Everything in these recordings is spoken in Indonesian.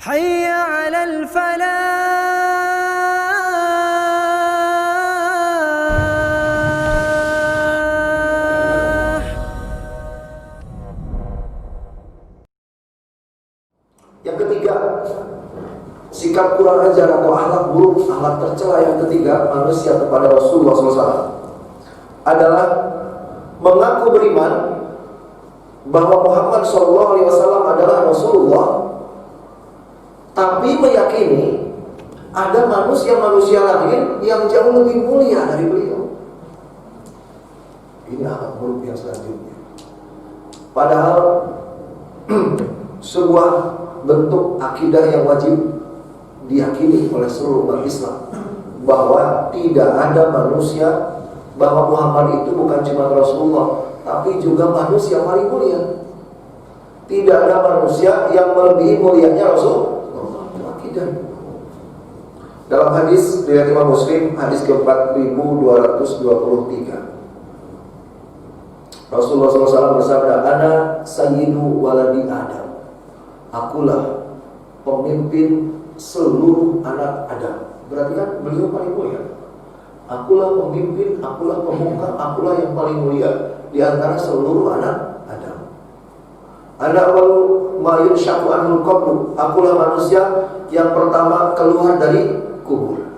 حي على الفلاح. Yang ketiga, sikap kurang ajar atau akhlak buruk, akhlak tercela yang ketiga manusia kepada Rasulullah SAW adalah mengaku beriman bahwa Muhammad SAW adalah Rasulullah, tapi meyakini ada manusia-manusia lain yang jauh lebih mulia dari beliau. Ini akhlak buruk yang selanjutnya. Padahal sebuah bentuk akidah yang wajib diyakini oleh seluruh umat Islam, bahwa tidak ada manusia, bahwa Muhammad itu bukan cuma Rasulullah, tapi juga manusia paling mulia. Tidak ada manusia yang melebihi mulianya Rasulullah. Itu akidah. Dalam hadis riwayat Imam Muslim, hadis ke-4223, Rasulullah SAW bersabda, "Ana sayyidu waladi Adam." Akulah pemimpin seluruh anak Adam. Berarti kan beliau paling mulia. Akulah pemimpin, akulah pemuka, akulah yang paling mulia di antara seluruh anak Adam. Ana awwalu ma yunshaqqu anhul qabru. Akulah manusia yang pertama keluar dari kubur.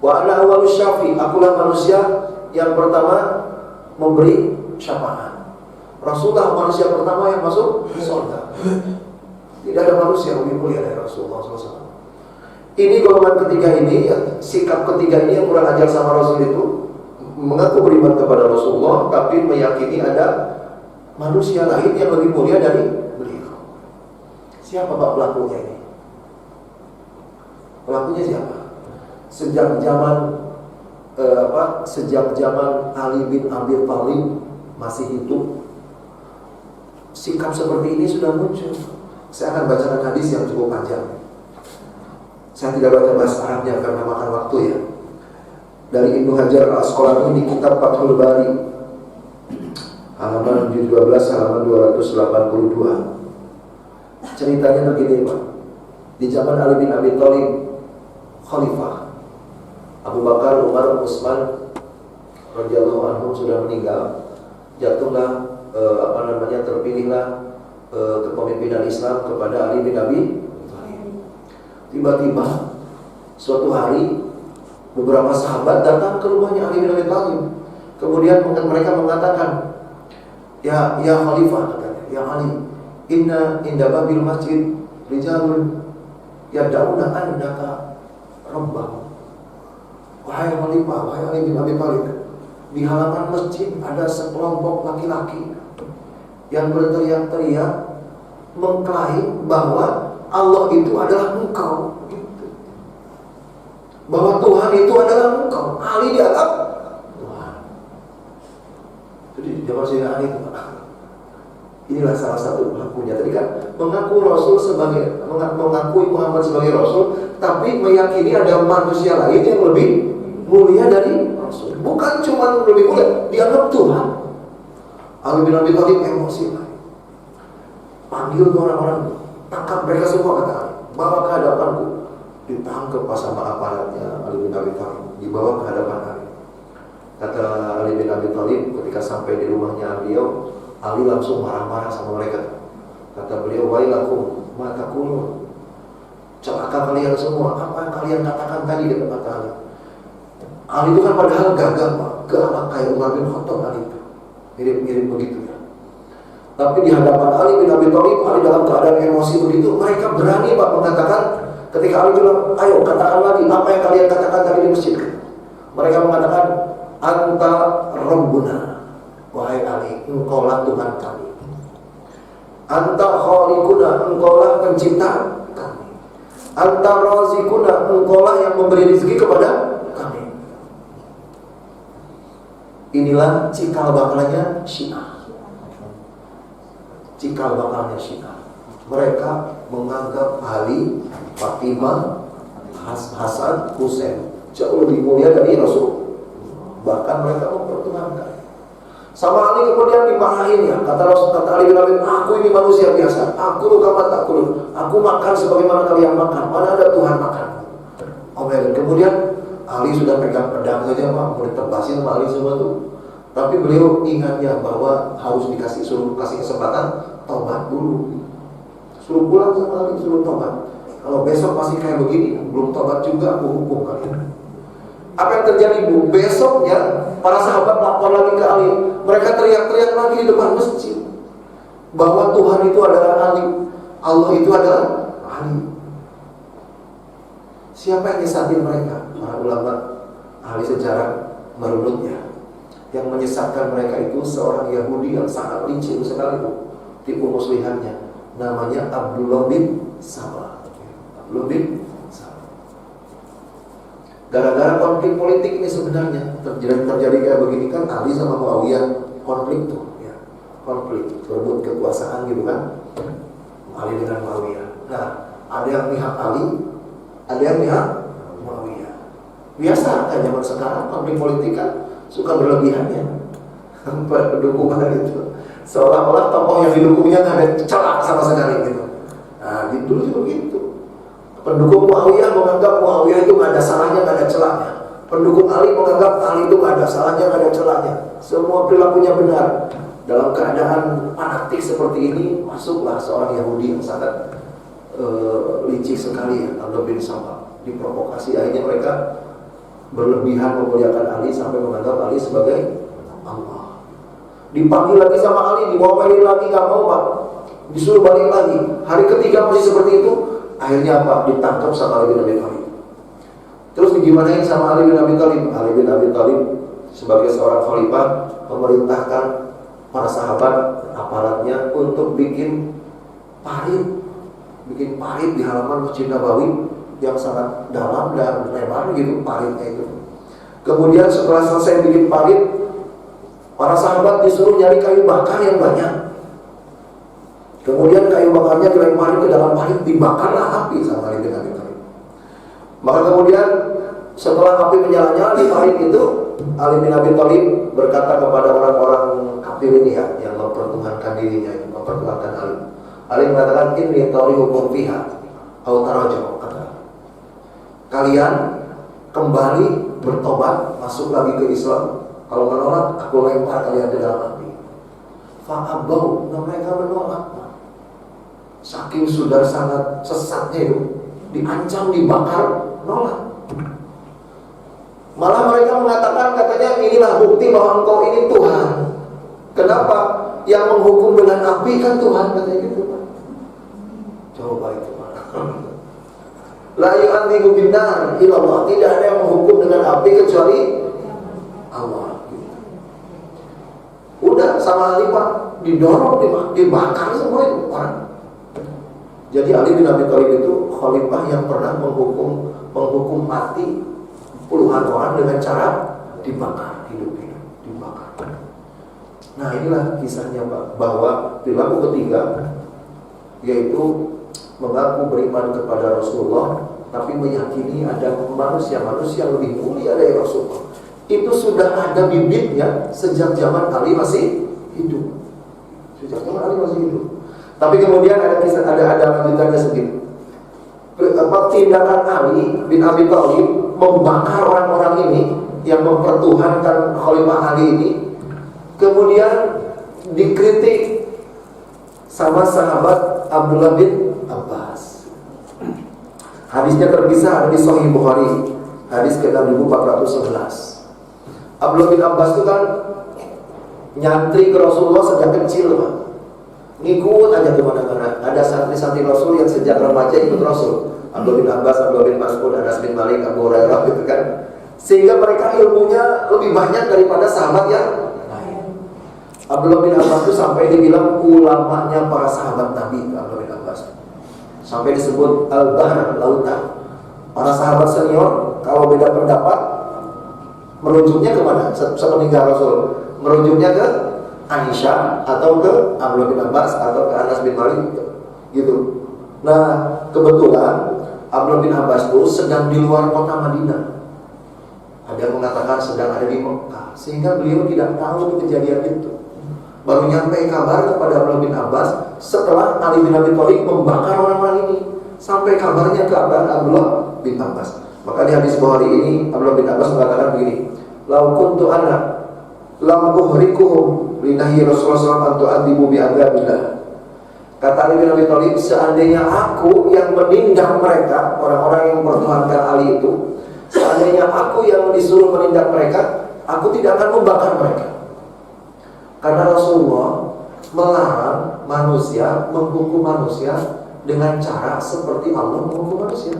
Wa ana awwalu syafi. Akulah manusia yang pertama memberi syafaat. Rasulullah manusia pertama yang masuk surga. Tidak ada manusia yang lebih mulia dari Rasulullah SAW. Ini golongan ketiga ini, sikap ketiga ini yang kurang ajar sama Rasul itu, mengaku beriman kepada Rasulullah, tapi meyakini ada manusia lain yang lebih mulia dari beliau. Siapa Pak pelakunya ini? Pelakunya siapa? Sejak zaman Ali bin Abi Thalib masih hidup, sikap seperti ini sudah muncul. Saya akan bacakan hadis yang cukup panjang. Saya tidak baca bahasa Arabnya karena makan waktu ya. Dari Ibnu Hajar Al-Asqalani di kitab Fathul Bari, halaman 12, halaman 282. Ceritanya begini Pak. Di zaman Ali bin Abi Thalib Khalifah, Abu Bakar, Umar, Utsman radhiyallahu anhum sudah meninggal. Jatuhlah terpilihlah kepemimpinan Islam kepada Ali bin Abi Thalib. Tiba-tiba suatu hari beberapa sahabat datang ke rumahnya Ali bin Abi Thalib. Kemudian mereka mengatakan, ya Khalifah, katanya, ya Ali, inna babil masjid rijalun yad'una annaka rabbah. Wahai Khalifah, wahai Ali bin Abi Thalib, di halaman masjid ada sekelompok laki-laki yang berteriak-teriak mengklaim bahwa Allah itu adalah engkau, bahwa Tuhan itu adalah engkau. Ali dianggap Tuhan. Jadi jawab Sayyidina Ali itu, inilah salah satu pelakunya. Tadi kan mengakui Muhammad sebagai Rasul, tapi meyakini ada manusia lain yang lebih mulia dari Rasul. Bukan cuma lebih mulia, dianggap Tuhan. Ali bin Abi Thalib emosi, panggil orang-orang, tangkap mereka semua, kata Ali, bawa ke hadapanku. Ditangkap sama aparatnya Ali bin Abi Thalib, dibawa ke hadapan Ali. Kata Ali bin Abi Thalib, ketika sampai di rumahnya beliau, Ali langsung marah-marah sama mereka. Kata beliau, wailakum ma taqulun, celaka kalian semua, apa yang kalian katakan tadi, kata Ali. Ali itu kan padahal gagah Pak, galak kayak Umar bin Khattab. Ali itu mirip-mirip begitu ya. Tapi di hadapan Ali bin Abi Thalib, Ali dalam keadaan emosi begitu, mereka berani Pak mengatakan, ketika Ali bilang, ayo katakan lagi apa yang kalian katakan tadi di masjid. Mereka mengatakan, anta rabbuna, wahai Ali, engkaulah Tuhan kami. Anta khaliquna, engkaulah pencipta kami. Anta razikuna, engkaulah yang memberi rezeki kepada kami. Inilah cikal bakalnya Syiah. Cikal bakalnya Syiah. Mereka menganggap Ali, Fatimah, Hasan, Husain jauh lebih mulia dari Rasul. Bahkan mereka mempertuhankan. Sama Ali kemudian dimarahin ya. Kata Ali bin Abi Thalib, aku ini manusia biasa. Aku kama takulun. Aku makan sebagaimana kalian makan. Mana ada Tuhan makan. Kemudian Ali sudah pegang pedang saja, Pak, mau ditebasin sama Ali semua tuh. Tapi beliau ingat ya bahwa harus suruh kasih kesempatan tobat dulu. Suruh pulang sama Ali, suruh tobat. Kalau besok masih kayak begini, belum tobat juga, aku hukum kalian. Apa yang terjadi, Bu? Besoknya para sahabat lapor lagi ke Ali. Mereka teriak-teriak lagi di depan masjid bahwa Tuhan itu adalah Ali, Allah itu adalah Ali. Siapa yang nyesatin mereka? Para ulama ahli sejarah merunutnya. Yang menyesatkan mereka itu seorang Yahudi yang sangat licin sekali, tipu muslihatnya. Namanya Abdullah bin Saba. Abdullah bin Saba. Gara-gara konflik politik ini sebenarnya terjadi kayak begini kan, Ali sama Muawiyah konflik tuh, ya. Konflik berebut kekuasaan gitu kan, Ali dengan Muawiyah. Nah, ada yang pihak Ali, ada yang pihak Muawiyah. Biasa kan zaman sekarang konflik politik kan suka berlebihannya. Pendukungan itu seolah-olah tokoh yang didukungnya nggak ada celah sama sekali gitu. Nah, dulu juga begitu. Pendukung Muawiyah menganggap Muawiyah itu nggak ada salahnya, nggak ada celahnya. Pendukung Ali menganggap Ali itu nggak ada salahnya, nggak ada celahnya. Semua perilakunya benar. Dalam keadaan fanatik seperti ini, masuklah seorang Yahudi yang sangat licik sekali, ya, Abdullah bin Saba. Diprovokasi, akhirnya mereka berlebihan memuliakan Ali sampai menganggap Ali sebagai Allah. Dipanggil lagi sama Ali, diwawain lagi, nggak mau, Pak. Disuruh balik lagi. Hari ketiga masih seperti itu. Akhirnya apa? Ditangkap sama Ali bin Abi Thalib. Terus digimanain sama Ali bin Abi Thalib? Ali bin Abi Thalib sebagai seorang khalifah memerintahkan para sahabat aparatnya untuk bikin parit di halaman Masjid Nabawi yang sangat dalam dan lebar gitu paritnya itu. Kemudian setelah selesai bikin parit, para sahabat disuruh nyari kayu bakar yang banyak. Kemudian kayu bakarnya dilemparin ke dalam parit, dibakarlah api sama Ali bin Abi Thalib. Maka kemudian setelah api menyala-nyala di parit itu, Ali bin Abi Thalib berkata kepada orang-orang kafir ini ya, yang mempertuhankan dirinya, mempertuhankan Ali. Ali mengatakan, "Inni tarihukum fiha au tarajau." Kalian kembali bertobat, masuk lagi ke Islam. Kalau menolak, aku lempar kalian ke dalam api. Fa'abau, mereka menolak. Saking sudah sangat sesatnya itu, diancam dibakar, nolak. Malah mereka mengatakan, katanya inilah bukti bahwa engkau ini Tuhan. Kenapa? Yang menghukum dengan api kan Tuhan, katanya gitu, Pak. Coba itu, Pak. La yu'adzibu bin-nar illa Allah. Tidak ada yang menghukum dengan api kecuali Allah. Udah sama Ali, Pak, didorong, dibakar semua itu orang. Jadi Ali bin Abi Thalib itu khalifah yang pernah menghukum mati puluhan orang dengan cara dibakar, hidup-hidup, dibakar. Nah, inilah kisahnya, Pak, bahwa perilaku ketiga yaitu mengaku beriman kepada Rasulullah tapi meyakini ada manusia lebih mulia dari Rasulullah. Itu sudah ada bibitnya sejak zaman Ali masih hidup. Sejak zaman Ali masih hidup. Tapi kemudian ada lanjutannya sedikit. Tindakan Ali bin Abi Thalib membakar orang-orang ini yang mempertuhankan Khalifah Ali ini, kemudian dikritik sama sahabat Abdullah bin Abbas. Hadisnya terpisah ada di Sahih Bukhari, hadis ke-6411. Abdullah bin Abbas itu kan nyantri ke Rasulullah sejak kecil, Pak. Ngikut aja kemana-mana. Ada santri-santri Rasul yang sejak remaja ikut Rasul. Abdullah bin Abbas, Abdullah bin Mas'ud, Anas bin Malik, Abu Hurairah gitu kan. Sehingga mereka ilmunya lebih banyak daripada sahabat yang lain. Abdullah bin Abbas itu sampai dibilang ulamanya para sahabat Nabi. Abdullah bin Abbas sampai disebut Al-Bahr, lautan. Para sahabat senior kalau beda pendapat merujuknya kemana? Sepeninggal Rasul merujuknya ke Aisyah atau ke Abdullah bin Abbas atau ke Anas bin Malik gitu. Nah, kebetulan Abdullah bin Abbas itu sedang di luar kota Madinah. Ada yang mengatakan sedang ada di Mekah, sehingga beliau tidak tahu kejadian itu. Baru nyampe kabar kepada Abdullah bin Abbas setelah Ali bin Abi Thalib membakar orang-orang ini. Sampai kabarnya ke Abdullah bin Abbas. Maka di hadis Bukhari ini Abdullah bin Abbas mengatakan begini, "Lau kuntu ana lam uhrikuhum linahi Rasulullah sallallahu alaihi wasallam bi adzabillah." Kata Ali bin Abi Thalib, seandainya aku yang menindak mereka, orang-orang yang mempertuhankan Ali itu, seandainya aku yang disuruh menindak mereka, aku tidak akan membakar mereka. Karena Rasulullah melarang manusia menghukum manusia dengan cara seperti Allah menghukum manusia.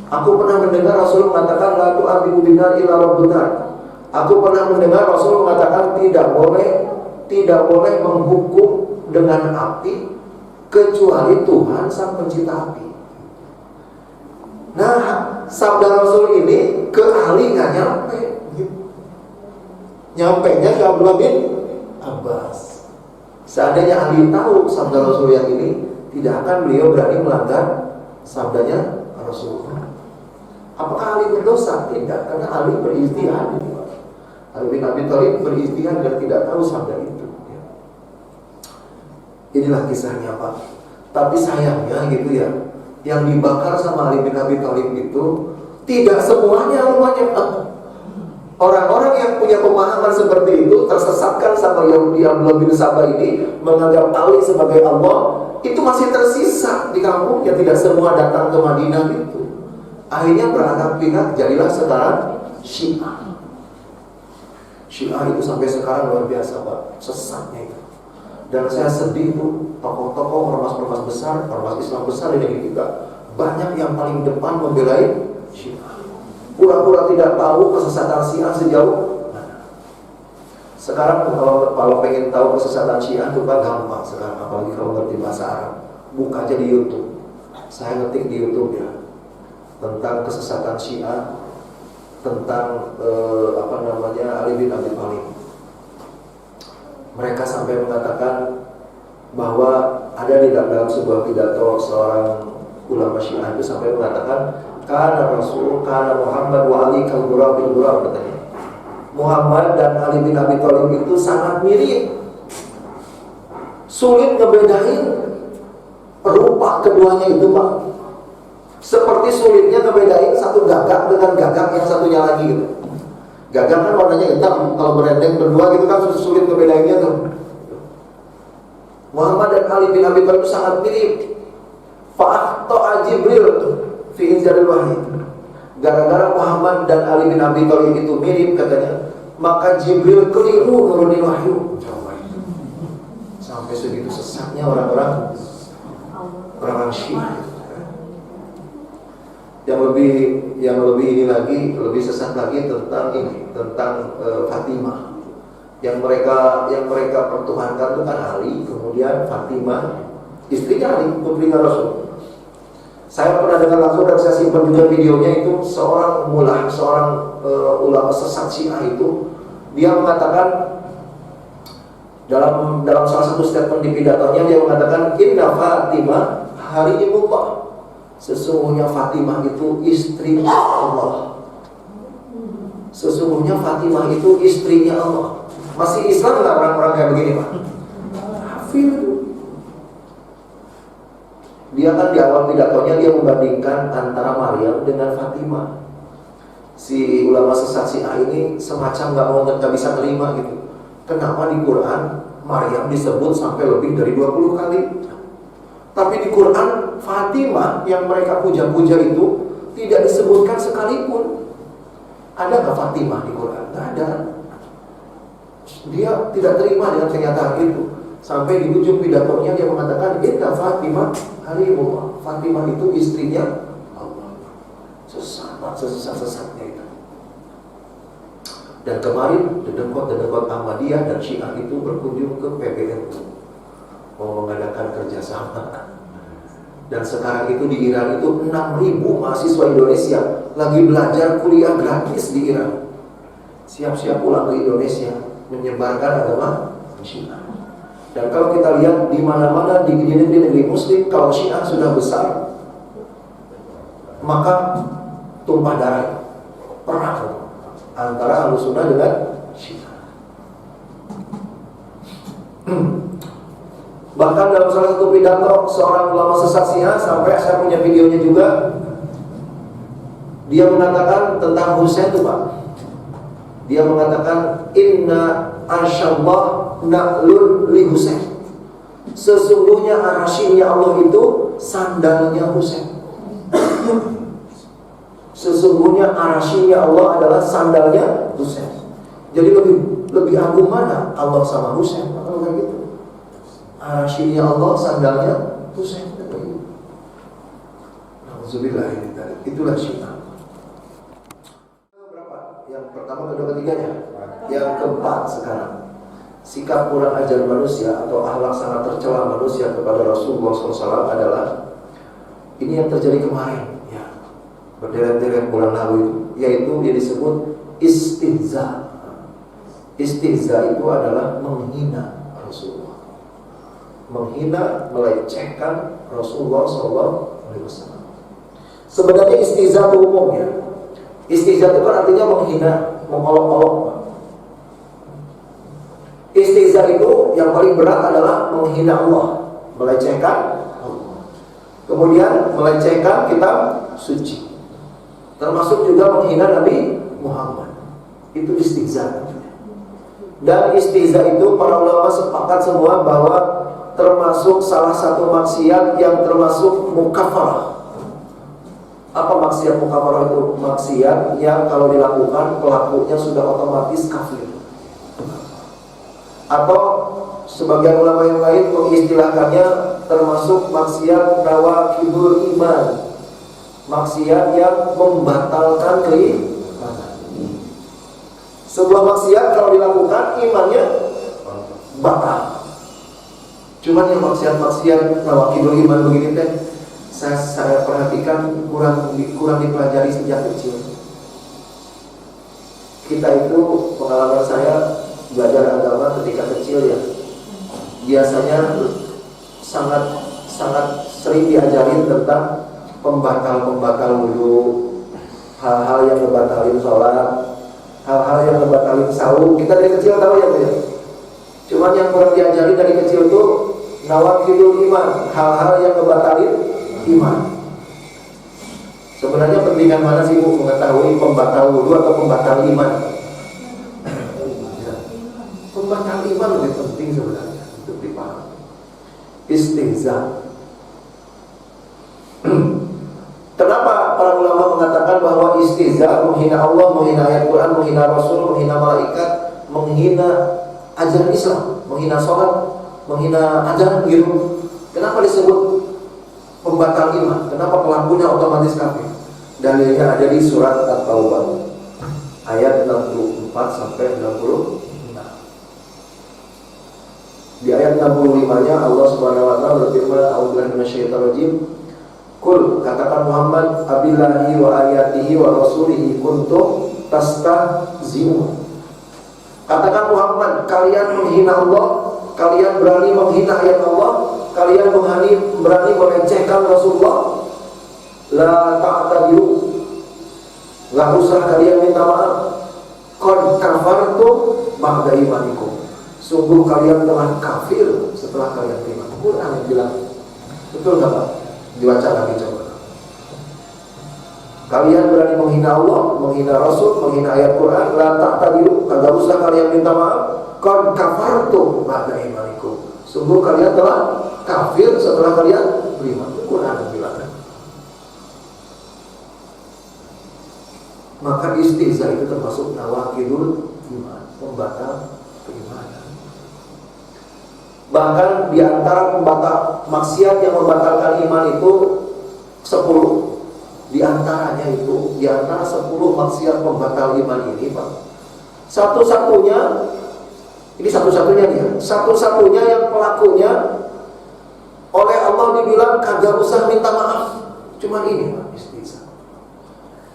Aku pernah mendengar Rasul mengatakan la tu'abidu binar ila rabbunar. Aku pernah mendengar Rasul mengatakan tidak boleh menghukum dengan api kecuali Tuhan sang pencipta api. Nah, sabda Rasul ini ke Ali nggak nyampe. Nyampainya ke Abdullah bin Abbas. Seandainya Ali tahu sabda Rasul yang ini, tidak akan beliau berani melanggar sabdanya Rasulullah. Apakah Ali berdosa? Tidak, karena Ali berijtihad. Ali bin Abi Thalib berijtihad dan tidak tahu sabda itu. Inilah kisahnya Pak. Tapi sayangnya gitu ya, yang dibakar sama Ali bin Abi Thalib itu tidak semuanya rumahnya Pak. Orang-orang yang punya pemahaman seperti itu tersesatkan sama Yahudi Abdullah bin Sabah ini menganggap Ali sebagai Allah, itu masih tersisa di kampungnya. Tidak semua datang ke Madinah itu. Akhirnya berangkat pindah, jadilah sekarang Syiah. Syiah itu sampai sekarang luar biasa Pak, sesatnya itu. Dan saya sedih tuh, tokoh-tokoh ormas-ormas besar, ormas Islam besar di negeri kita, banyak yang paling depan membelai Syiah. Pura-pura tidak tahu kesesatan Syiah sejauh mana. Sekarang kalau pengen tahu kesesatan Syiah itu kan gampang sekarang, apalagi kalau ngerti bahasa Arab. Buka aja di YouTube. Saya ngetik di YouTube ya tentang kesesatan Syiah, tentang Ali bin Abi Thalib. Mereka sampai mengatakan bahwa ada di dalam sebuah pidato seorang ulama Syiah itu sampai mengatakan kana Rasul, kana Muhammad wa Ali kal ghurab bil ghurab, katanya. Muhammad dan Ali bin Abi Thalib itu sangat mirip. Sulit ngebedain rupa keduanya itu, Pak. Seperti sulitnya ngebedain satu gagak dengan gagak yang satunya lagi gitu. Gagak kan warnanya hitam, kalau berendeng berdua gitu kan sulit ngebedainnya tuh. Muhammad dan Ali bin Abi Thalib sangat mirip. Fa'akhta'a Jibril fi inzalil wahyi. Gara-gara Muhammad dan Ali bin Abi Thalib itu mirip katanya, maka Jibril keliru nurunin wahyu. Sampai segitu sesatnya orang-orang Syiah. Yang lebih ini lagi, lebih sesat lagi tentang Fatimah. Yang mereka pertuhankan itu kan Ali, kemudian Fatimah, istrinya Ali, putrinya Rasul. Saya pernah dengar langsung dan saya simpan juga videonya itu, seorang ulama sesat Syiah itu, dia mengatakan dalam salah satu statement di pidatonya, dia mengatakan inna Fatimah harimullah. Sesungguhnya Fatimah itu istri Allah. Sesungguhnya Fatimah itu istrinya Allah. Masih Islam nggak orang-orang kayak begini, Pak? Kafir. Dia kan di awal pidatonya dia membandingkan antara Maryam dengan Fatimah. Si ulama sesat Syiah ini semacam nggak bisa terima gitu. Kenapa di Quran Maryam disebut sampai lebih dari 20 kali? Tapi di Quran Fatimah yang mereka puja-puja itu tidak disebutkan sekalipun. Ada nggak Fatimah di Quran? Nggak ada. Dia tidak terima dengan kenyataan itu. Sampai di ujung pidatonya dia mengatakan inna Fatimah harimullah. Fatimah itu istrinya Allah. Sesat-sesatnya itu. Dan kemarin dedekot Ahmadiyah dan Syiah itu berkunjung ke PBNU, mau mengadakan kerjasama. Dan sekarang itu di Iran itu 6.000 mahasiswa Indonesia lagi belajar kuliah gratis di Iran. Siap-siap pulang ke Indonesia menyebarkan agama Syiah. Dan kalau kita lihat di mana-mana di negeri-negeri Muslim, kalau Syiah sudah besar, maka tumpah darah. perang antara Ahlussunnah dengan Syiah. Bahkan dalam salah satu pidato seorang ulama sesat Syiah, sampai saya punya videonya juga, dia mengatakan tentang Husain itu Pak. Dia mengatakan inna asyallah na'lun li Husain. Sesungguhnya arasyinya Allah itu sandalnya Husain. Sesungguhnya arasyinya Allah adalah sandalnya Husain. Jadi lebih agung mana Allah sama Husain? Kalau kayak gitu, arasyinya Allah sandalnya Husain. Alhamdulillah, ini tadi itulah Syiah. Yang pertama, kedua, ketiganya. Yang keempat sekarang, sikap kurang ajar manusia atau akhlak sangat tercela manusia kepada Rasulullah SAW adalah ini yang terjadi kemarin, ya, berderet-deret bulan lalu itu, yaitu dia disebut istihza. Istihza itu adalah menghina Rasulullah, menghina, melecehkan Rasulullah SAW. Sebenarnya istihza itu umum, ya. Istihza itu kan artinya menghina, mengolok-olok. Istihza itu yang paling berat adalah menghina Allah, melecehkan Allah. Kemudian melecehkan kitab suci, termasuk juga menghina Nabi Muhammad. Itu istihza. Dan istihza itu para ulama sepakat semua bahwa termasuk salah satu maksiat yang termasuk mukaffarah. Apa maksiat mukaffarah itu? Maksiat yang kalau dilakukan pelakunya sudah otomatis kafir. Atau sebagian ulama yang lain mengistilahkannya termasuk maksiat nawaqidul iman, maksiat yang membatalkan keimanan. Sebuah maksiat kalau dilakukan imannya batal. Cuman yang maksiat-maksiat nawaqidul iman begini teh, saya perhatikan kurang dipelajari sejak kecil. Kita itu, pengalaman saya belajar agama ketika kecil ya, biasanya sangat sering diajarin tentang pembatal wudu, hal-hal yang ngebatalin sholat, hal-hal yang ngebatalin sahur. Kita dari kecil tahu ya Bu ya. Cuman yang kurang diajari dari kecil itu nawaqidul iman, hal-hal yang ngebatalin iman. Sebenarnya pentingan mana sih Bu mengetahui pembatal wudu atau pembatal iman? Pembatal iman lebih penting sebenarnya untuk dipahami. Istihza. Kenapa para ulama mengatakan bahwa istihza, menghina Allah, menghina ayat Quran, menghina Rasul, menghina malaikat, menghina ajaran Islam, menghina sholat, menghina ajaran gitu? Kenapa disebut pembatal iman? Kenapa pelakunya otomatis kafir? Dalilnya ada di surat At-Taubah ayat 64 sampai 66. Di ayat 65-nya Allah Subhanahu wa taala berfirman, "A'udzubillahi minasyaitonir rajim." Qul, katakan Muhammad, "Abillahi wa ayatihi wa rasulihi kuntum tastahzi'un." Katakan Muhammad, kalian menghina Allah, kalian berani menghina ayat Allah, kalian berani melecehkan Rasulullah. La ta'tadiru, nggak usah kalian minta maaf. Qad kafartum ba'da imanikum. Sungguh kalian telah kafir setelah kalian beriman. Quran yang bilang. Betul nggak Pak? Dibaca lagi coba. Kalian berani menghina Allah, menghina Rasul, menghina ayat Quran. La ta'tadiru, kagak usah kalian minta maaf. Qad kafartum ba'da imanikum. Sungguh kalian telah kafir setelah kalian beriman. Quran yang bilang. Maka istihza itu termasuk nawaqidul iman, pembatal keimanan. Bahkan di antara pembatal maksiat yang membatalkan iman itu 10. Di antaranya itu, di antara 10 maksiat pembatal iman ini, Pak, satu-satunya yang pelakunya oleh Allah dibilang kagak usah minta maaf. Cuma ini Pak, istihza.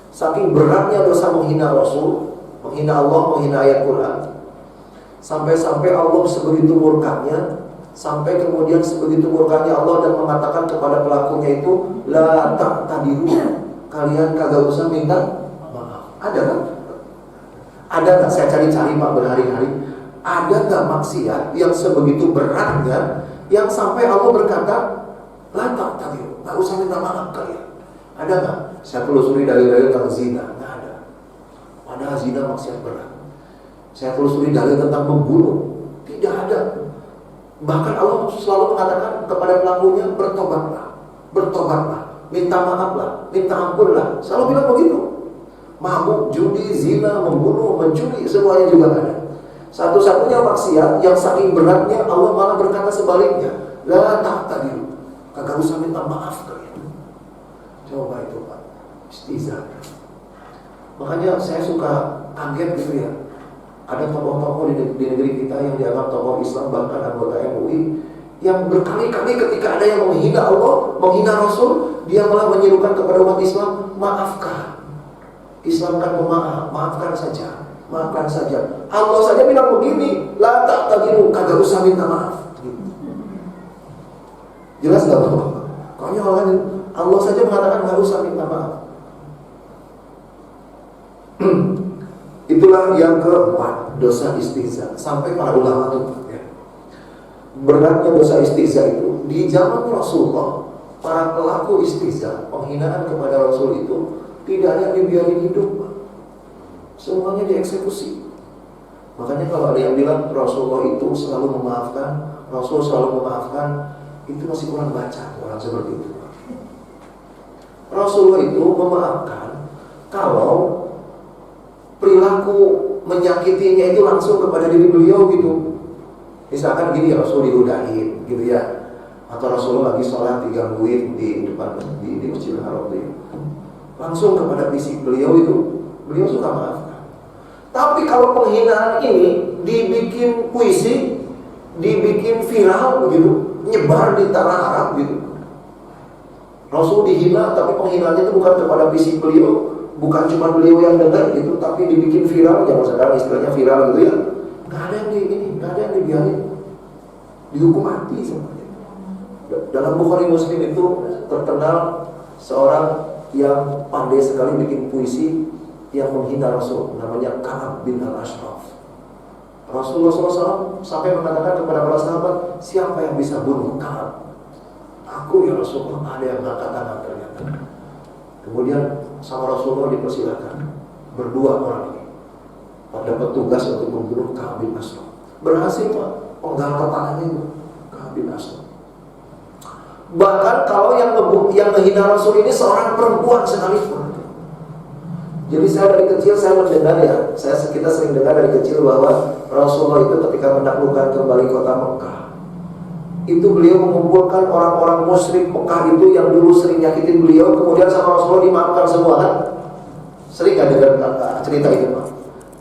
Saking beratnya dosa menghina Rasul, menghina Allah, menghina ayat Quran, sampai-sampai Allah sebegitu murkanya, sampai kemudian sebegitu murkanya Allah dan mengatakan kepada pelakunya itu, la ta'tadiru, kalian kagak usah minta maaf. Ada kan? Ada nggak? Saya cari-cari Pak berhari-hari. Ada nggak maksiat yang sebegitu beratnya yang sampai Allah berkata, lantak tadi, nggak usah minta maaf kalian. Ada nggak? Saya telusuri dalil-dalil tentang zina, nggak ada. Padahal zina maksiat berat. Saya telusuri dalil tentang membunuh, tidak ada. Bahkan Allah selalu mengatakan kepada pelakunya, bertobatlah, minta maaflah, minta ampunlah. Selalu bilang begitu. Mabuk, judi, zina, membunuh, mencuri, semuanya juga ada. Satu-satunya maksiat yang saking beratnya Allah malah berkata sebaliknya, la ta'tadilu, kagak usah minta maaf kalian. Coba itu Pak, istihza. Makanya saya suka kaget gitu ya. Ada tokoh-tokoh di negeri kita yang dianggap tokoh Islam, bahkan anggota MUI, yang berkali-kali ketika ada yang menghina Allah, menghina Rasul, dia malah menyerukan kepada umat Islam, maafkan. Islam kan pemaaf, maafkan saja, maafkan saja. Allah saja bilang begini, la ta'tadilu, kagak usah minta maaf. Jelas gak Bapak? Konyol kan? Allah saja mengatakan gak usah minta maaf. Itulah yang keempat, dosa istihza. Sampai para ulama itu ya. Beratnya dosa istihza itu di zaman Rasulullah, para pelaku istihza, penghinaan kepada Rasul itu tidak ada yang dibiarin hidup, semuanya dieksekusi. Makanya kalau ada yang bilang Rasulullah itu selalu memaafkan, Rasul selalu memaafkan, itu masih kurang baca orang seperti itu. Rasulullah itu memaafkan kalau perilaku menyakitinya itu langsung kepada diri beliau gitu. Misalkan gini, Rasul diludahin gitu ya, atau Rasulullah lagi sholat digangguin di depan di Masjidil Haram itu, langsung kepada fisik beliau itu, beliau suka maafkan. Tapi kalau penghinaan ini dibikin puisi, dibikin viral begitu, nyebar di tanah Arab gitu, Rasul dihina tapi penghinaannya itu bukan kepada fisik beliau, bukan cuma beliau yang dengar gitu, tapi dibikin viral, zaman sekarang istilahnya viral gitu ya. Nggak ada yang nggak ada yang dibiarin, dihukum mati semuanya. Dalam Bukhari Muslim itu terkenal seorang yang pandai sekali bikin puisi yang menghina Rasul, namanya Ka'ab bin al-Ashraf. Rasulullah SAW sampai mengatakan kepada para sahabat, siapa yang bisa bunuh Ka'ab? Aku ya Rasulullah. Ada yang mengangkat tangan ternyata. Kemudian sama Rasulullah dipersilakan, berdua orang ini dapat tugas untuk membunuh Ka'ab bin Ashraf. Berhasil Pak, penggal kepalanya itu Ka'ab bin Ashraf. Bahkan kalau yang menghina Rasul ini seorang perempuan sekalipun. Jadi saya dari kecil saya mendengar ya, kita sering dengar dari kecil bahwa Rasulullah itu ketika menaklukkan kembali kota Mekah, itu beliau mengumpulkan orang-orang musyrik Mekah itu yang dulu sering nyakitin beliau, kemudian sama Rasulullah dimaafkan semua kan? Sering gak dengar cerita itu Pak?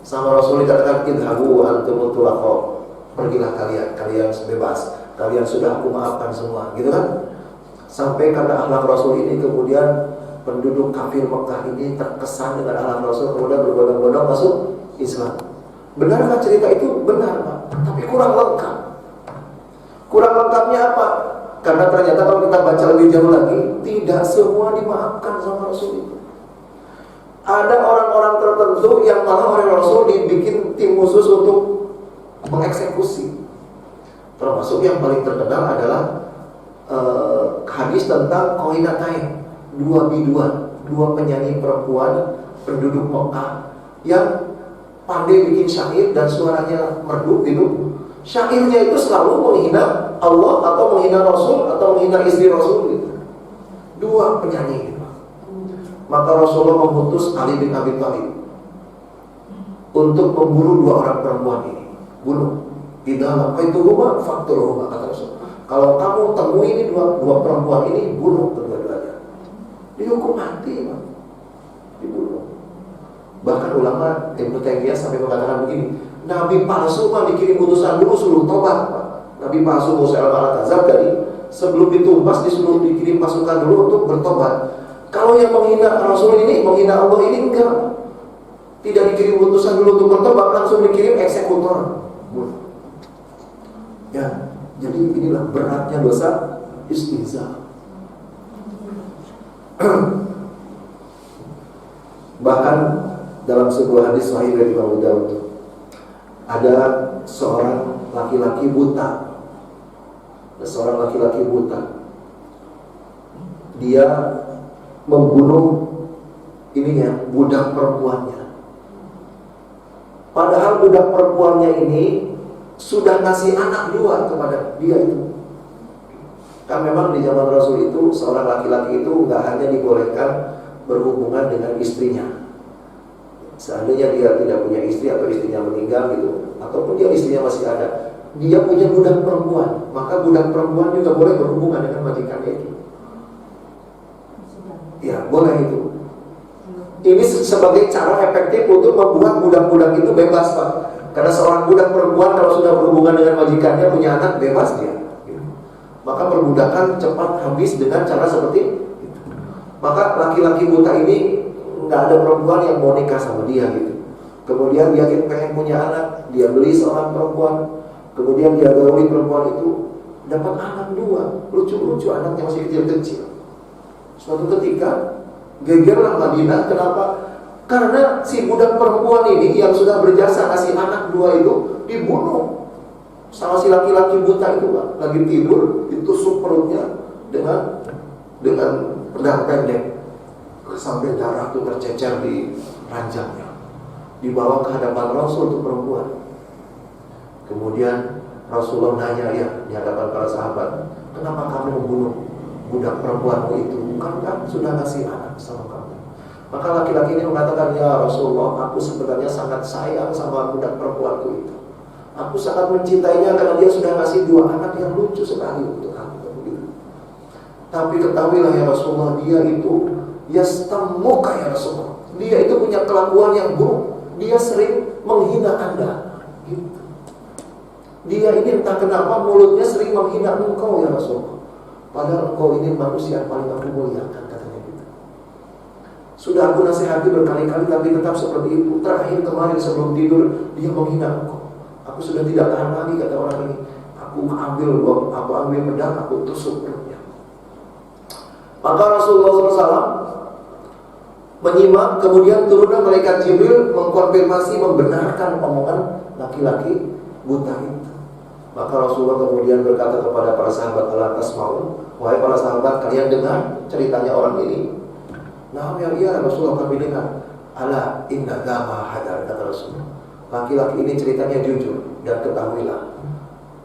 Sama Rasulullah dikatakan, idhabu antum tulaqo, pergilah kalian bebas, kalian sudah aku maafkan semua, gitu kan? Sampai karena akhlak Rasul ini kemudian penduduk kafir Mekah ini terkesan dengan akhlak Rasul, kemudian berbondong-bondong masuk Islam. Benarkah cerita itu? Benar Pak, tapi kurang lengkap. Kurang lengkapnya apa? Karena ternyata kalau kita baca lebih jauh lagi, tidak semua dimaafkan sama Rasul itu. Ada orang-orang tertentu yang malah oleh Rasul dibikin tim khusus untuk mengeksekusi. Termasuk yang paling terkenal adalah hadis tentang Qainatain, dua biduan, dua penyanyi perempuan penduduk Mekah yang pandai bikin syair dan suaranya merdu gitu. Syairnya itu selalu menghina Allah atau menghina Rasul atau menghina istri Rasul gitu. Dua penyanyi gitu. Maka Rasulullah mengutus Ali bin Abi Thalib untuk memburu dua orang perempuan ini. Bunuh. Idza laqaituhuma faqtuluhuma, kata Rasul. Kalau kamu temui ini dua perempuan ini, bunuh kedua-duanya. Dihukum mati, Pak. Dibunuh. Bahkan ulama Ibnu Taimiyah sampai mengatakan begini, Nabi palsu mah dikirim utusan dulu suruh tobat, Pak. Nabi palsu Musa al-Kadzab tadi sebelum ditumpas disuruh dikirim pasukan dulu untuk bertobat. Kalau yang menghina Rasul ini, menghina Allah ini enggak. Tidak dikirim utusan dulu untuk bertobat, langsung dikirim eksekutor. Ya, jadi inilah beratnya dosa istihza. Bahkan dalam sebuah hadis sahih dari Abu Daud, ada seorang laki-laki buta. Dia membunuh budak perempuannya. Padahal budak perempuannya ini sudah ngasih anak 2 kepada dia itu. Kan memang di zaman Rasul itu seorang laki-laki itu nggak hanya dibolehkan berhubungan dengan istrinya. Seandainya dia tidak punya istri atau istrinya meninggal gitu, ataupun dia istrinya masih ada, dia punya budak perempuan, maka budak perempuan juga boleh berhubungan dengan majikannya itu. Ya, boleh itu. Ini sebagai cara efektif untuk membuat budak-budak itu bebas, Pak. Karena seorang budak perempuan kalau sudah berhubungan dengan majikannya, punya anak, bebas dia. Maka perbudakan cepat habis dengan cara seperti itu. Maka laki-laki buta ini nggak ada perempuan yang mau nikah sama dia gitu. Kemudian dia pengen punya anak, dia beli seorang perempuan, kemudian dia gauli perempuan itu, dapat anak 2, lucu-lucu, anaknya masih kecil-kecil. Suatu ketika gegerlah Madinah. Kenapa? Karena si budak perempuan ini yang sudah berjasa kasih anak 2 itu dibunuh sama si laki-laki buta itu, Pak. Lagi tidur, ditusuk perutnya dengan pedang pendek sampai darah itu tercecer di ranjangnya. Dibawa ke hadapan Rasul untuk perempuan. Kemudian Rasulullah nanya di hadapan para sahabat, kenapa kamu membunuh budak perempuanmu itu? Bukankah sudah ngasih anak sama kamu? Maka laki-laki ini mengatakan, ya Rasulullah, aku sebenarnya sangat sayang sama budak perempuanku itu. Aku sangat mencintainya karena dia sudah ngasih 2 anak yang lucu sekali untuk aku. Tapi ketahuilah ya Rasulullah, dia itu yastamuka ya Rasulullah. Dia itu punya kelakuan yang buruk. Dia sering menghina Anda. Gitu. Dia ini entah kenapa mulutnya sering menghina engkau ya Rasulullah. Padahal engkau ini manusia yang paling aku muliakan, katanya gitu. Sudah aku nasihati berkali-kali tapi tetap seperti itu. Terakhir kemarin sebelum tidur dia menghina engkau. Aku sudah tidak tahan lagi, kata orang ini. Aku ambil pedang, aku tusuk perutnya. Maka Rasulullah SAW menyimak, kemudian turunlah malaikat Jibril mengkonfirmasi, membenarkan omongan laki-laki buta itu. Maka Rasulullah kemudian berkata kepada para sahabat, ala tasma'un, wahai para sahabat, kalian dengar ceritanya orang ini? Nah, ya Rasulullah, kami dengar. Ala inna dama hadar, kata Rasulullah. Laki-laki ini ceritanya jujur, dan ketahuilah,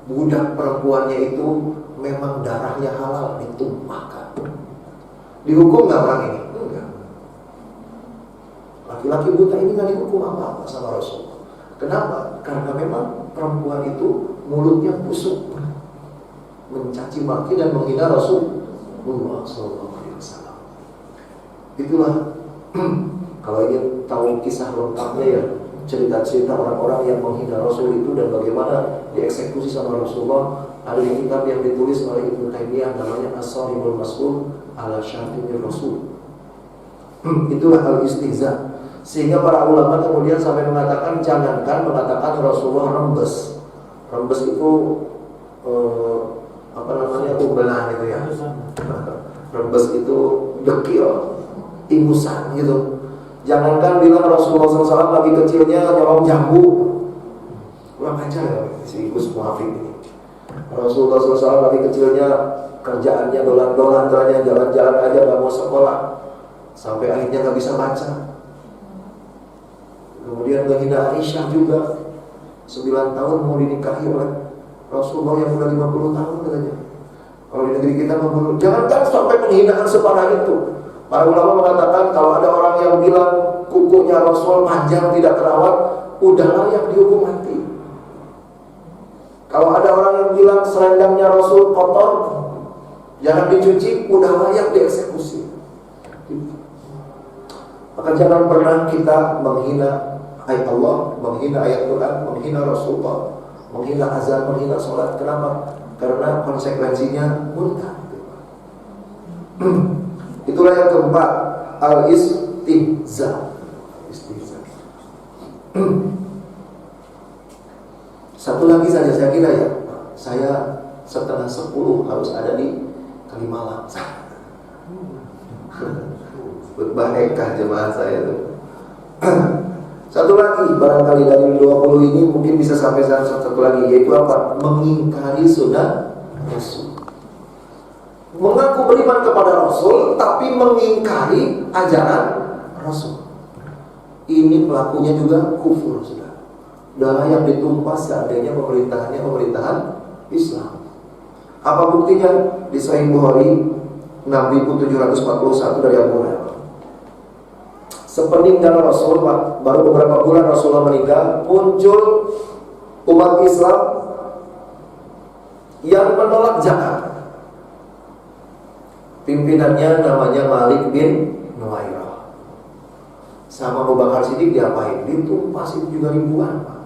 budak perempuannya itu memang darahnya halal ditumpahkan. Dihukum nggak orang ini? Enggak. Laki-laki buta ini nggak dihukum apa-apa sama Rasulullah. Kenapa? Karena memang perempuan itu mulutnya busuk, mencaci maki dan menghina Rasulullah SAW. Itulah kalau ingin tahu kisah lengkapnya ya, cerita-cerita orang-orang yang menghina Rasul itu dan bagaimana dieksekusi sama Rasulullah, ada di kitab yang ditulis oleh Ibnu Taimiyah namanya As-Sarihul Mas'ul ala Syatimir Rasul. Itulah al-istihza. Sehingga para ulama kemudian sampai mengatakan, jangankan mengatakan Rasulullah rembes. Rembes itu umbelan itu ya. Rembes itu dekil, ingusan gitu. Jangankan bilang Rasulullah SAW lagi kecilnya nyolong jambu, kurang ajar ya si Gus Muafik ini. Rasulullah SAW lagi kecilnya kerjaannya dolan-dolan, jalan-jalan aja, gak mau sekolah, sampai akhirnya gak bisa baca. Kemudian menghina Aisyah juga, 9 tahun mau dinikahi oleh Rasulullah yang udah 50 tahun katanya. Kalau di negeri kita membunuh, jangankan sampai penghinaan separah itu. Para ulama mengatakan kalau ada orang yang bilang kukunya Rasul panjang tidak terawat, udah layak dihukum mati. Kalau ada orang yang bilang selendangnya Rasul kotor, jangan dicuci, udah layak dieksekusi. Maka jangan pernah kita menghina ayat Allah, menghina ayat Quran, menghina Rasulullah, menghina azan, menghina sholat. Kenapa? Karena konsekuensinya murka. Itulah yang keempat, al-istihza. Satu lagi saja saya kira ya, saya 9:30 harus ada di Kalimalang. Khutbah nikah jemaah saya tuh. lagi, barangkali dari 20 ini mungkin bisa sampai satu lagi, yaitu apa? Mengingkari sunnah Rasul. Mengaku beriman kepada Rasul, tapi mengingkari ajaran Rasul. Ini pelakunya juga kufur, sudah. Udah layak ditumpas seandainya pemerintahan Islam. Apa buktinya? Di Sahih Bukhari 6741 dari Abu Hurairah. Sepeninggal Rasul, baru beberapa bulan Rasulullah meninggal, muncul umat Islam yang menolak zakat. Pimpinannya namanya Malik bin Nuwairah. Sama Abu Bakar Siddiq diapain? Ditumpas, itu juga ribuan, Pak.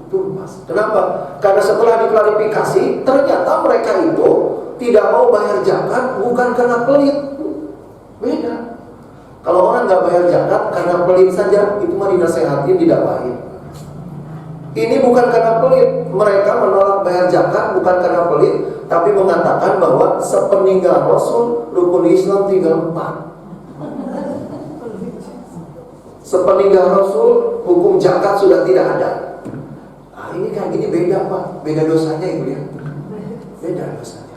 Ditumpas. Kenapa? Karena setelah diklarifikasi, ternyata mereka itu tidak mau bayar zakat bukan karena pelit. Beda. Kalau orang nggak bayar zakat karena pelit saja, itu mah dinasehatin, didakwain. Ini bukan karena pelit. Mereka menolak bayar zakat bukan karena pelit, tapi mengatakan bahwa sepeninggal Rasul rukun Islam tinggal 4. Sepeninggal Rasul hukum zakat sudah tidak ada. Nah, ini kayak gini beda, Pak. Beda dosanya, Ibu ya. Beda dosanya.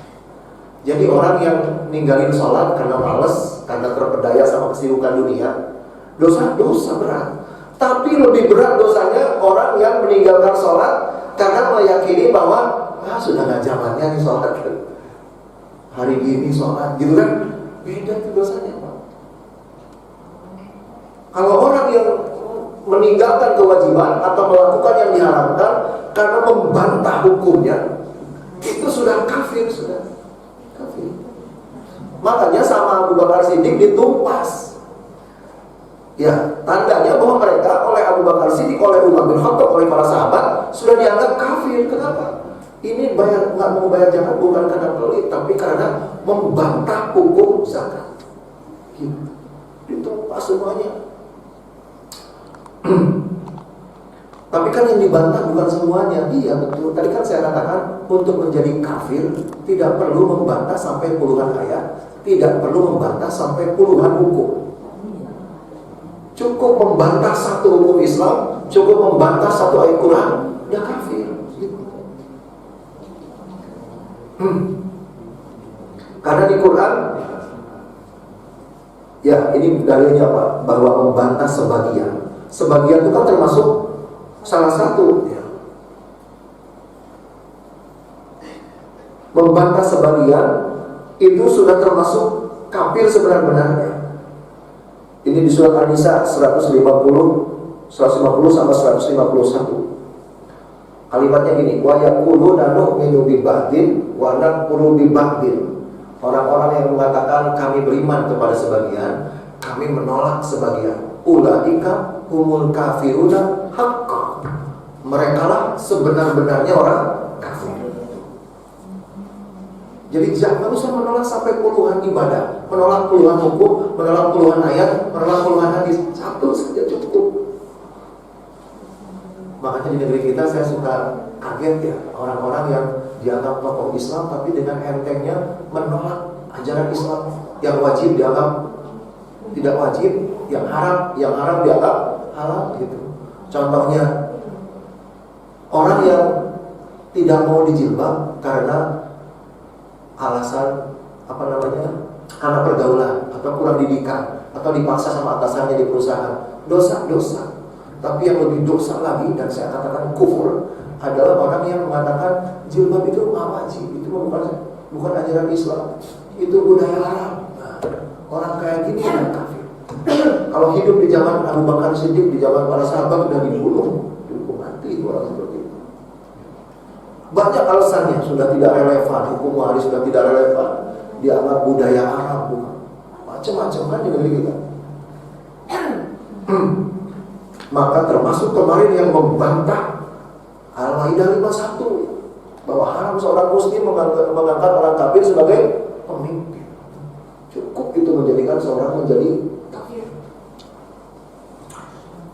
Jadi orang yang ninggalin sholat karena malas, karena terpedaya sama kesibukan dunia, dosa berat. Tapi lebih berat dosanya orang yang meninggalkan sholat karena meyakini bahwa sudah gak zamannya nih sholat. Hari gini sholat, gitu kan? Beda itu dosanya, Pak. Kalau orang yang meninggalkan kewajiban atau melakukan yang diharamkan karena membantah hukumnya, itu sudah kafir, sudah kafir. Makanya sama Abu Bakar Siddiq ditumpas. Ya, tandanya bahwa mereka oleh Abu Bakar Siddiq, oleh Umar bin Khattab, oleh para sahabat sudah dianggap kafir. Kenapa? Ini nggak mau bayar zakat bukan karena pelit, tapi karena membantah hukum zakat. Gitu. Ditumpas semuanya. Tapi kan yang dibantah bukan semuanya. Iya betul. Tadi kan saya katakan untuk menjadi kafir tidak perlu membantah sampai puluhan ayat, tidak perlu membantah sampai puluhan hukum. Cukup membantah satu hukum Islam, cukup membantah satu ayat Quran, ya kafir. Karena di Quran, ya ini dalilnya Pak, bahwa membantah sebagian. Sebagian itu kan termasuk salah satu, ya. Membantah sebagian itu sudah termasuk kafir sebenar-benarnya. Ini di surat An-Nisa 150 sama 151. Kalimatnya gini, wa yaquluna nu'minu bi ba'din wa nakfuru bi ba'din. Orang-orang yang mengatakan kami beriman kepada sebagian, kami menolak sebagian. Ulaika humul kafiruna haqqan. Merekalah sebenar-benarnya orang kafir. Jadi jangan usah menolak sampai puluhan ibadah, menolak puluhan hukum, menolak puluhan ayat, menolak puluhan hadis. Satu saja cukup. Makanya di negeri kita saya suka kaget ya, orang-orang yang dianggap tokoh Islam tapi dengan entengnya menolak ajaran Islam. Yang wajib dianggap tidak wajib, yang haram dianggap halal gitu. Contohnya orang yang tidak mau dijilbab karena alasan karena pergaulan atau kurang didikan atau dipaksa sama atasannya di perusahaan, dosa. Tapi yang lebih dosa lagi dan saya katakan kufur adalah orang yang mengatakan jilbab itu nggak wajib, itu bukan ajaran Islam, itu budaya Arab. Nah, orang kayak gini yang kafir. Kalau hidup di zaman Abu Bakar Siddiq, di zaman para sahabat sudah dibunuh mati itu orang seperti itu. Banyak alasannya sudah tidak relevan, hukum waris sudah tidak relevan, dianggap budaya Arab, macam-macam kan di negeri kita. Maka termasuk kemarin yang membantah Al-Maidah 51 bahwa haram seorang muslim mengangkat orang kafir sebagai pemimpin. Cukup itu menjadikan seorang menjadi kafir.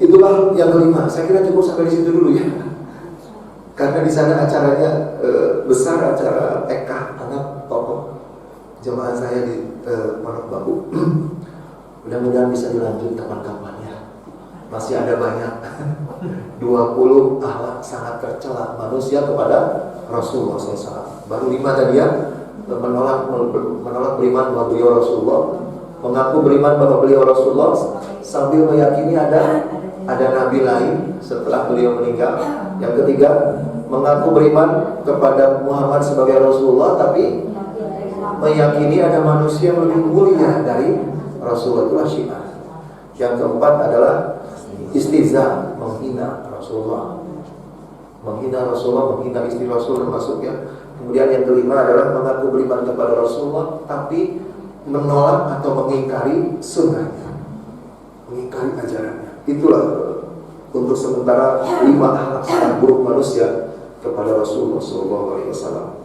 Itulah yang kelima. Saya kira cukup sampai di situ dulu ya. Karena di sana acaranya besar, acara TK anak tokoh jemaah saya di Pondok Bambu. Mudah-mudahan bisa dilanjut kapan-kapan ya. Masih ada banyak 20 akhlak sangat tercela manusia kepada Rasulullah SAW. Baru 5 tadi ya, menolak beriman bahwa beliau Rasulullah, mengaku beriman bahwa beliau Rasulullah sambil meyakini ada nabi lain setelah beliau meninggal. Yang ketiga, mengaku beriman kepada Muhammad sebagai Rasulullah tapi meyakini ada manusia yang lebih mulia dari Rasulullah, itulah Syiah. Yang keempat adalah istihza, menghina Rasulullah, menghina istri Rasul termasuknya. Kemudian yang kelima adalah mengaku beriman kepada Rasulullah tapi menolak atau mengingkari sunnahnya, mengingkari ajarannya. Itulah untuk sementara 5 akhlak sangat buruk manusia kepada Rasulullah SAW.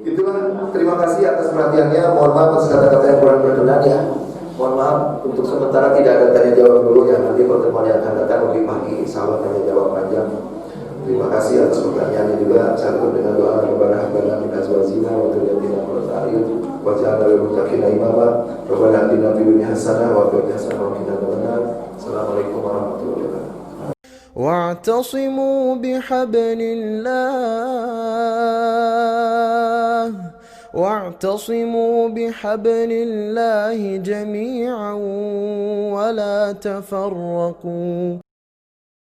Itulah, terima kasih atas perhatiannya. Mohon maaf atas kata-kata yang kurang berkenan ya. Mohon maaf, untuk sementara tidak ada tanya jawab dulu ya. Nanti pertemuan yang akan datang lebih pagi, sahabat tanya jawab panjang. Terima kasih atas pertanyaannya juga. Satu dengan doa kepada hamba min azwajina wa dzurriyyatina qurrata a'yun waj'alna lil muttaqina imama. Rabbana atina fid dunya hasanah wa fil akhirati hasanah wa qina adzabannar. Assalamualaikum warahmatullahi wabarakatuh. واعتصموا بحبل الله واعتصموا بحبل الله جميعا ولا تفرقوا